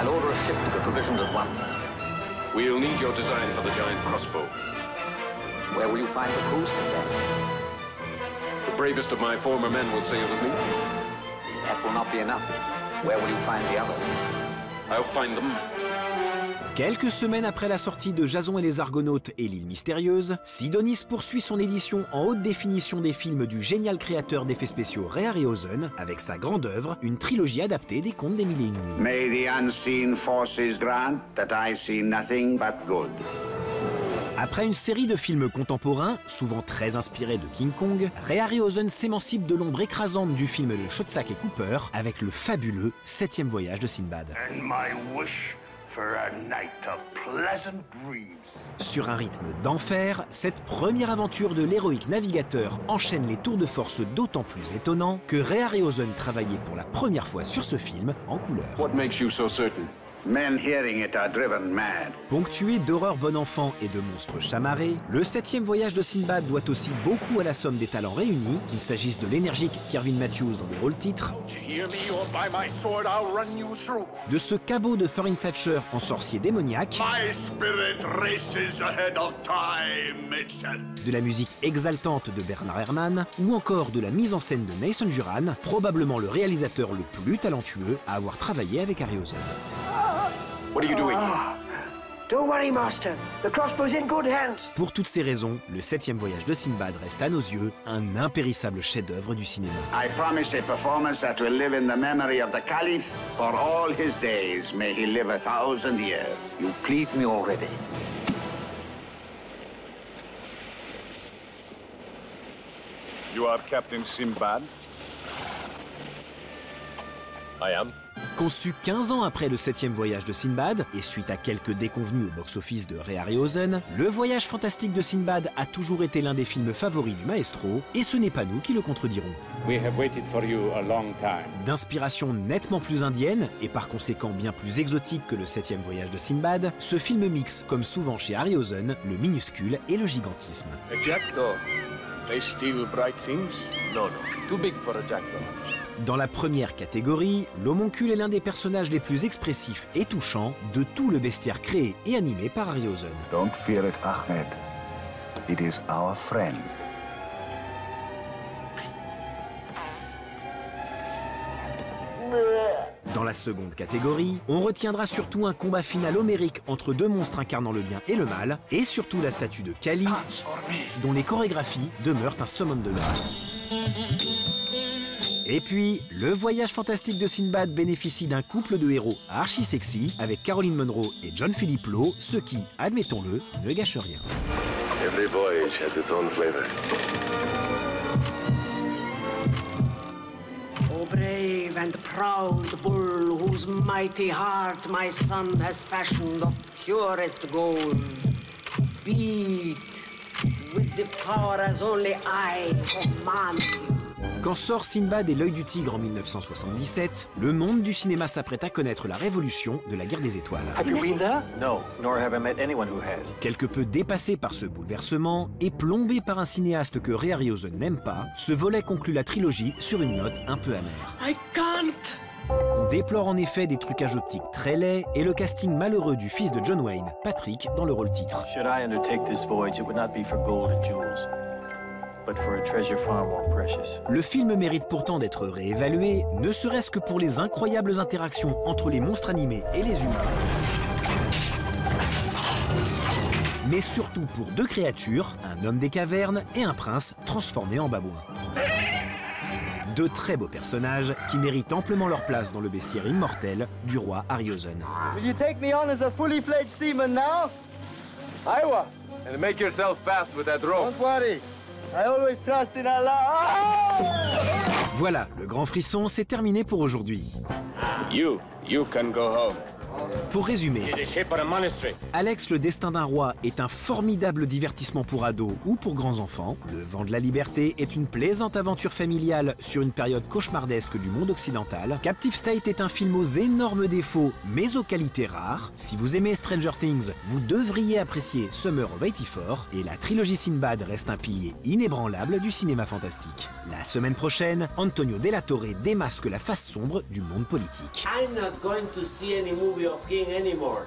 I'll order a ship to be provisioned at once. We'll need your design for the giant crossbow. Where will you find the crew, Sinbad? The bravest of my former men will sail with me. That will not be enough. Where will you find the others? I'll find them. Quelques semaines après la sortie de Jason et les Argonautes et l'île mystérieuse, Sidonis poursuit son édition en haute définition des films du génial créateur d'effets spéciaux Ray Harryhausen avec sa grande œuvre, une trilogie adaptée des Contes des Mille et une Nuits. May the unseen forces grant that I see nothing but good. Après une série de films contemporains, souvent très inspirés de King Kong, Ray Harryhausen s'émancipe de l'ombre écrasante du film de Schoedsack et Cooper avec le fabuleux 7e voyage de Sinbad. And my wish for a night of pleasant dreams. Sur un rythme d'enfer, cette première aventure de l'héroïque navigateur enchaîne les tours de force d'autant plus étonnants que Ray Harryhausen travaillait pour la première fois sur ce film en couleur. What makes you so certain? Men hearing it are driven mad. Ponctué d'horreurs bon enfant et de monstres chamarrés, le 7e voyage de Sinbad doit aussi beaucoup à la somme des talents réunis, qu'il s'agisse de l'énergique Kervin Matthews dans des rôles titres, de ce cabot de Thorin Thatcher en sorcier démoniaque, de la musique exaltante de Bernard Herrmann, ou encore de la mise en scène de Nathan Juran, probablement le réalisateur le plus talentueux à avoir travaillé avec Harryhausen. What are you doing? Don't worry, Master. The crossbow's in good hands. Pour toutes ces raisons, le 7e voyage de Sinbad reste à nos yeux un impérissable chef-d'œuvre du cinéma. I promise a performance that will live in the memory of the Caliph for all his days. May he live 1,000 years. You please me already. You are Captain Sinbad? I am. Conçu 15 ans après le 7e voyage de Sinbad, et suite à quelques déconvenues au box-office de Ray Harryhausen, le voyage fantastique de Sinbad a toujours été l'un des films favoris du maestro, et ce n'est pas nous qui le contredirons. D'inspiration nettement plus indienne, et par conséquent bien plus exotique que le 7e voyage de Sinbad, ce film mixe, comme souvent chez Harryhausen, le minuscule et le gigantisme. A jackdaw. They steal bright things? No, too big for a jackdaw. Dans la première catégorie, l'homoncule est l'un des personnages les plus expressifs et touchants de tout le bestiaire créé et animé par Harryhausen. Don't fear it, Ahmed. It is our friend. Dans la seconde catégorie, on retiendra surtout un combat final homérique entre deux monstres incarnant le bien et le mal, et surtout la statue de Kali, dont les chorégraphies demeurent un summum de grâce. Et puis, le voyage fantastique de Sinbad bénéficie d'un couple de héros archi sexy avec Caroline Munro et John Philip Lowe, ce qui, admettons-le, ne gâche rien. Every voyage has its own flavor. O brave and proud bull, whose mighty heart my son has fashioned of purest gold, beat with the power as only I command you. Quand sort Sinbad et l'œil du tigre en 1977, le monde du cinéma s'apprête à connaître la révolution de la guerre des étoiles. Have you been there? No, nor have I met anyone who has. Quelque peu dépassé par ce bouleversement et plombé par un cinéaste que Ray Harryhausen n'aime pas, ce volet conclut la trilogie sur une note un peu amère. I can't. On déplore en effet des trucages optiques très laids et le casting malheureux du fils de John Wayne, Patrick, dans le rôle titre. Should I undertake this voyage, it would not be for gold and jewels, but for a treasure far more precious. Le film mérite pourtant d'être réévalué, ne serait-ce que pour les incroyables interactions entre les monstres animés et les humains, mais surtout pour deux créatures, un homme des cavernes et un prince transformé en babouin. Deux très beaux personnages qui méritent amplement leur place dans le bestiaire immortel du roi Harryhausen. Will you take me on as a fully fledged seaman now? Iowa. And make yourself fast with that rope. Don't worry. I always trust in Allah. Voilà, le grand frisson, c'est terminé pour aujourd'hui. You can go home. Pour résumer, Alex, le destin d'un roi est un formidable divertissement pour ados ou pour grands enfants. Le vent de la liberté est une plaisante aventure familiale sur une période cauchemardesque du monde occidental. Captive State est un film aux énormes défauts, mais aux qualités rares. Si vous aimez Stranger Things, vous devriez apprécier Summer of 84. Et la trilogie Sinbad reste un pilier inébranlable du cinéma fantastique. La semaine prochaine, Antonio Della Torre démasque la face sombre du monde politique. I'm not going to see any movie movie of him anymore.